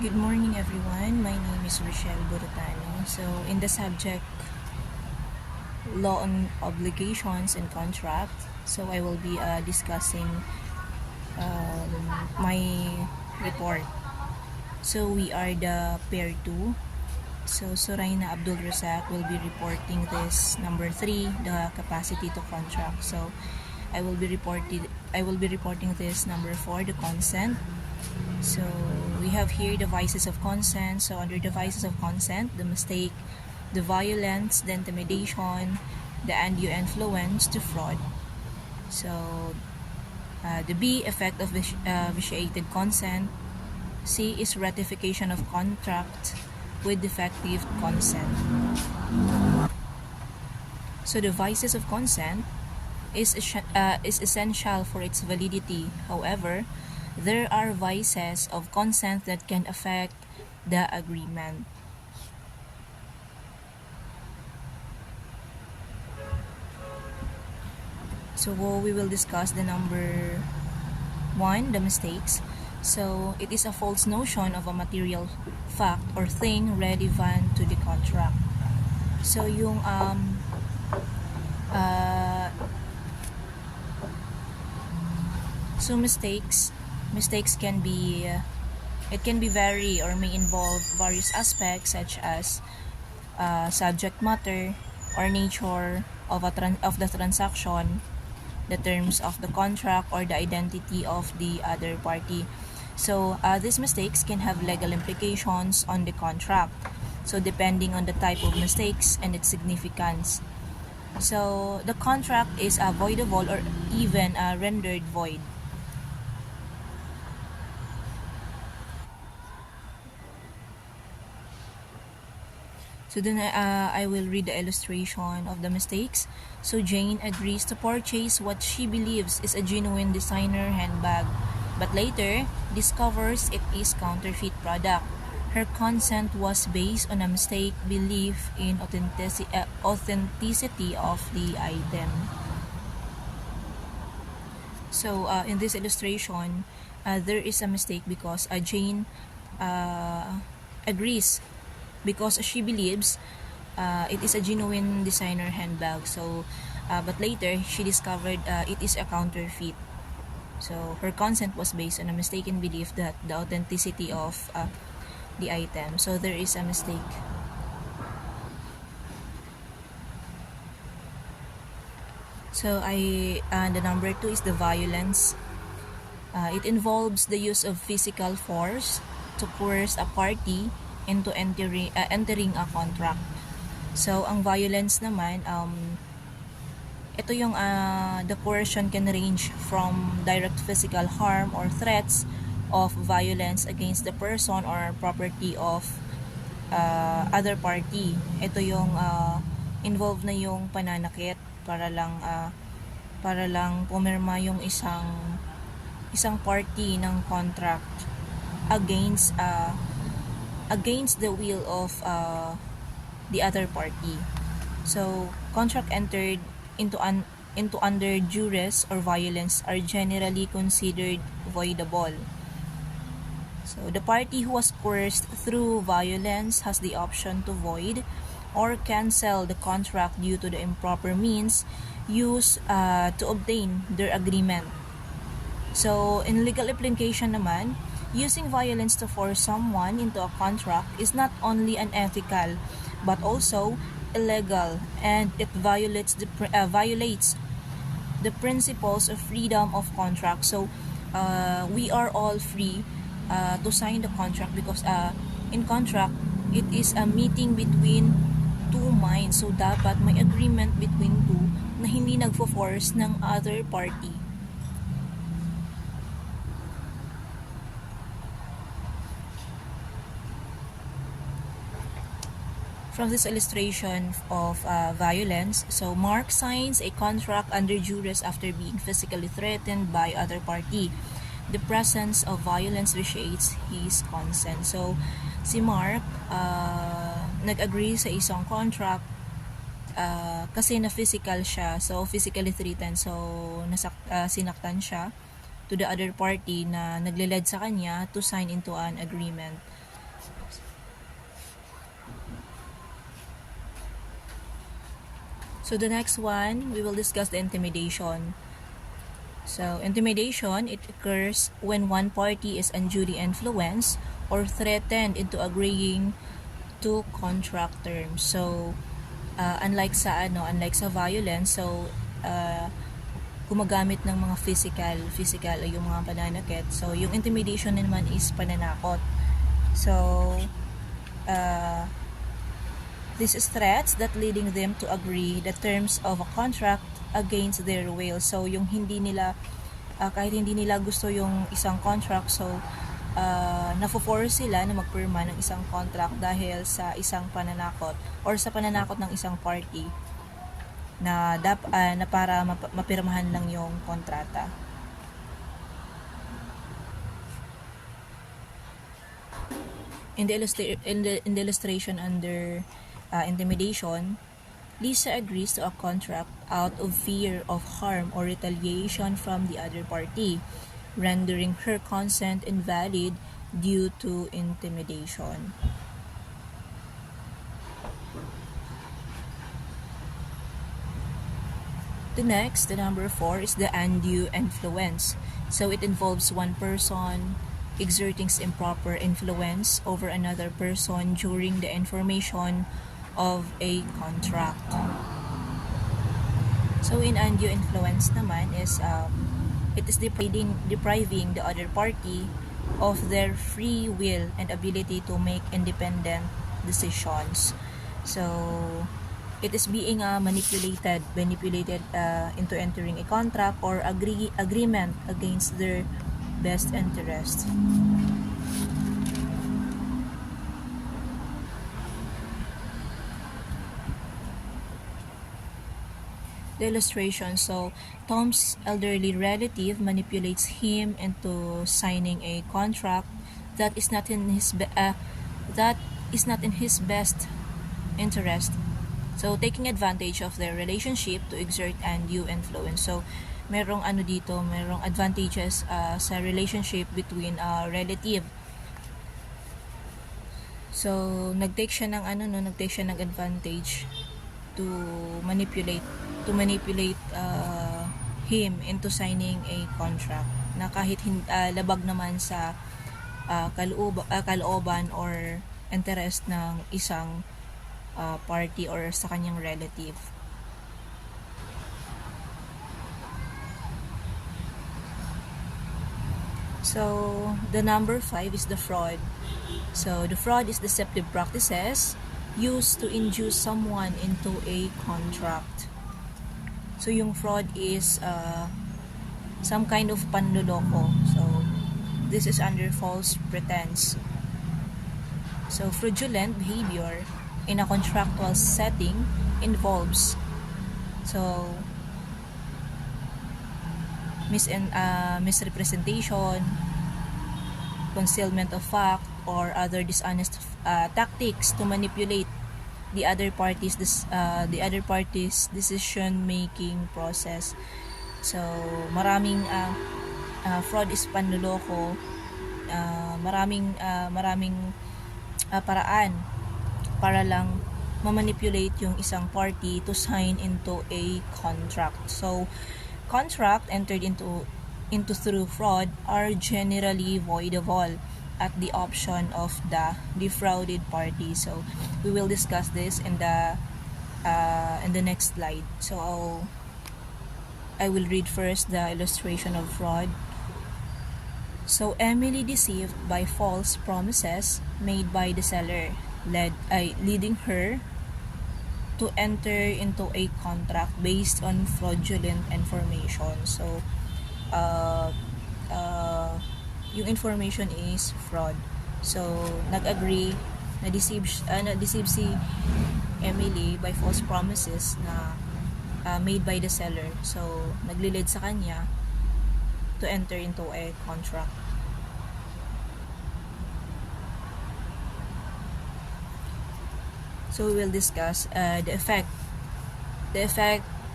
Good morning, everyone. My name is Rochelle Burutano. So, in the subject law on obligations and contract, so I will be discussing my report. So, we are the pair 2. So, Soraina Abdul Razak will be reporting this number 3, the capacity to contract. So, I will be reporting this number 4, the consent. So we have here the vices of consent. So under the vices of consent, the mistake, the violence, the intimidation, the undue influence, the fraud. So the B, effect of vitiated consent. C is ratification of contract with defective consent. So the vices of consent is essential for its validity. However, there are vices of consent that can affect the agreement. So we will discuss the number 1, the mistakes. So it is a false notion of a material fact or thing relevant to the contract. So yung mistakes can be it can be vary or may involve various aspects such as subject matter or nature of the transaction, the terms of the contract, or the identity of the other party. So these mistakes can have legal implications on the contract, so depending on the type of mistakes and its significance. So the contract is voidable or even rendered void. So then I will read the illustration of the mistakes. So Jane agrees to purchase what she believes is a genuine designer handbag, but later discovers it is counterfeit product. Her consent was based on a mistake belief in authenticity of the item. So in this illustration, there is a mistake because Jane agrees because she believes it is a genuine designer handbag. So, but later she discovered it is a counterfeit. So her consent was based on a mistaken belief that the authenticity of the item. So there is a mistake. So the number 2 is the violence. It involves the use of physical force to coerce a party into entering a contract. So ang violence naman, ito yung the coercion can range from direct physical harm or threats of violence against the person or property of other party. Ito yung involved na yung pananakit para lang pumirma yung isang party ng contract against the will of the other party. So contract entered into under duress or violence are generally considered voidable. So the party who was coerced through violence has the option to void or cancel the contract due to the improper means used to obtain their agreement. So in legal implication naman, using violence to force someone into a contract is not only unethical but also illegal, and it violates the principles of freedom of contract. So we are all free to sign the contract because in contract it is a meeting between two minds. So dapat may agreement between two na hindi nagfo-force ng other party. From this illustration of violence, so Mark signs a contract under duress after being physically threatened by other party. The presence of violence vitiates his consent. So si Mark nag-agree sa isang contract kasi na physical siya, so physically threatened, so sinaktan siya to the other party na nagliled sa kanya to sign into an agreement. So the next one, we will discuss the intimidation. So intimidation, it occurs when one party is unduly influenced or threatened into agreeing to contract terms. So unlike sa violence, so gumagamit ng mga physical ay yung mga pananakit. So yung intimidation naman is pananakot. So this is threats that leading them to agree the terms of a contract against their will. So yung hindi nila kahit hindi nila gusto yung isang contract, so nafo-force sila na magpirma ng isang contract dahil sa isang pananakot or sa pananakot ng isang party na na para mapirmahan lang yung kontrata. In the illustration under intimidation, Lisa agrees to a contract out of fear of harm or retaliation from the other party, rendering her consent invalid due to intimidation. The next, the number 4, is the undue influence. So it involves one person exerting improper influence over another person during the information of a contract. So in undue influence naman is it is depriving the other party of their free will and ability to make independent decisions. So it is being manipulated into entering a contract or agreement against their best interest. The illustration. So Tom's elderly relative manipulates him into signing a contract that is not in his best interest. So taking advantage of their relationship to exert undue influence. So merong advantages sa relationship between a relative. So nagtake siya ng advantage to manipulate him into signing a contract na kahit labag naman sa kalooban or interest ng isang party or sa kanyang relative. So the number 5 is the fraud. So the fraud is deceptive practices used to induce someone into a contract. So yung fraud is some kind of panloloko. So this is under false pretense. So fraudulent behavior in a contractual setting involves misrepresentation, concealment of fact, or other dishonest tactics to manipulate the other party's decision making process. So maraming fraud is panloloko, maraming paraan para lang ma-manipulate yung isang party to sign into a contract. So contract entered into through fraud are generally voidable at the option of the defrauded party. So we will discuss this in the next slide. So I will read first the illustration of fraud. So Emily deceived by false promises made by the seller, leading her to enter into a contract based on fraudulent information. So yung information is fraud. So nag-agree na deceive si Emily by false promises na made by the seller. So nagli-lead sa kanya to enter into a contract. So we will discuss the effect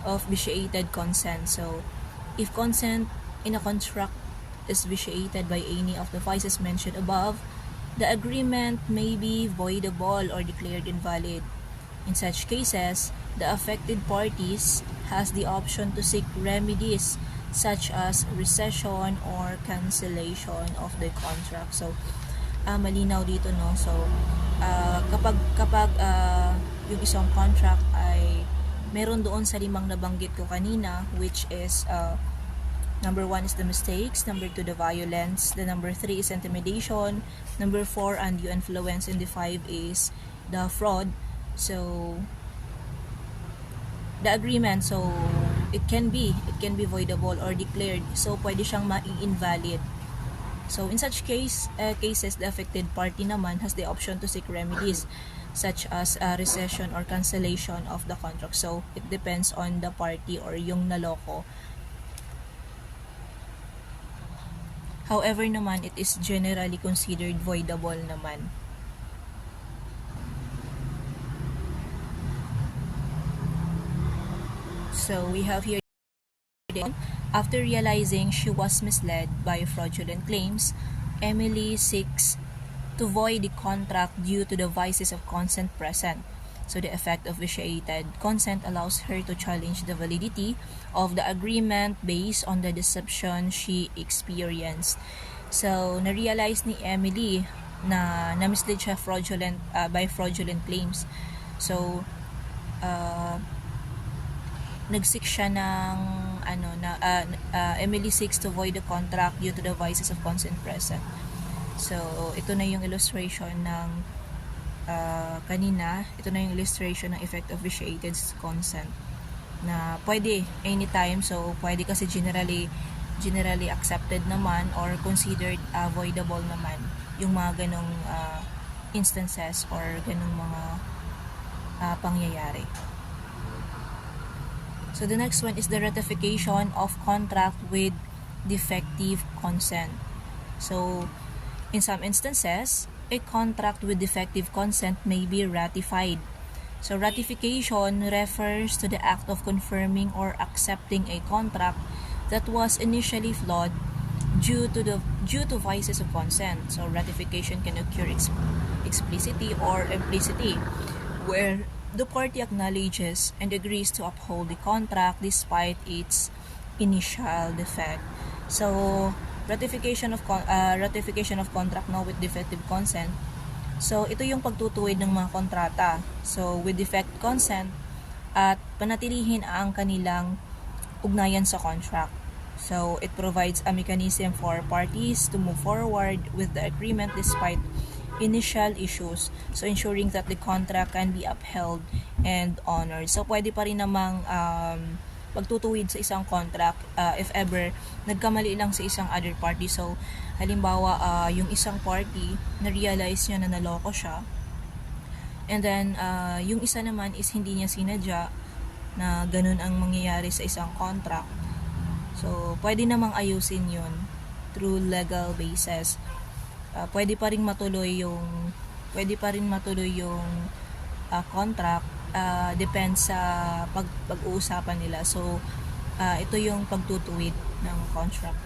of vitiated consent. So if consent in a contract is vitiated by any of the vices mentioned above, the agreement may be voidable or declared invalid. In such cases, the affected parties has the option to seek remedies such as rescission or cancellation of the contract. So, malinaw dito, no? So, kapag yung isang contract ay meron doon sa 5 nabanggit ko kanina, which is number 1 is the mistakes, number 2 the violence, the number 3 is intimidation, number 4 undue influence, and the 5 is the fraud. So the agreement, so it can be voidable or declared, so pwede siyang ma-invalid. So in such cases, the affected party naman has the option to seek remedies such as rescission or cancellation of the contract. So it depends on the party or yung naloko. However naman, it is generally considered voidable naman. So we have here, after realizing she was misled by fraudulent claims, Emily seeks to void the contract due to the vices of consent present. So the effect of vitiated consent allows her to challenge the validity of the agreement based on the deception she experienced. So na-realize ni Emily na na-mislead siya by fraudulent claims. So nag-seek siya ng Emily seeks to void the contract due to the vices of consent present. So ito na yung illustration ng kanina. Ito na yung illustration ng effect of vitiated consent na pwede anytime. So pwede kasi generally accepted naman or considered voidable naman yung mga ganong instances or ganong mga pangyayari. So the next one is the ratification of contract with defective consent. So in some instances, a contract with defective consent may be ratified. So ratification refers to the act of confirming or accepting a contract that was initially flawed due to vices of consent. So ratification can occur explicitly or implicitly, where the party acknowledges and agrees to uphold the contract despite its initial defect. So ratification of contract with defective consent. So ito yung pagtutuwid ng mga kontrata. So with defect consent at panatilihin ang kanilang ugnayan sa contract. So it provides a mechanism for parties to move forward with the agreement despite initial issues, so ensuring that the contract can be upheld and honored. So pwede pa rin namang pagtutuwid sa isang contract if ever nagkamali lang sa isang other party. So halimbawa yung isang party na-realize niya na naloko siya, and then yung isa naman is hindi niya sinadya na ganun ang mangyayari sa isang contract. So pwede namang ayusin yun through legal basis. Pwede pa rin matuloy yung contract, depends sa pag-uusapan nila. So ito yung pagtutuwid ng contract.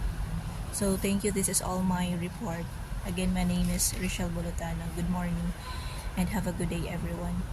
So thank you, this is all my report. Again, my name is Richelle Bolotano. Good morning and have a good day, everyone.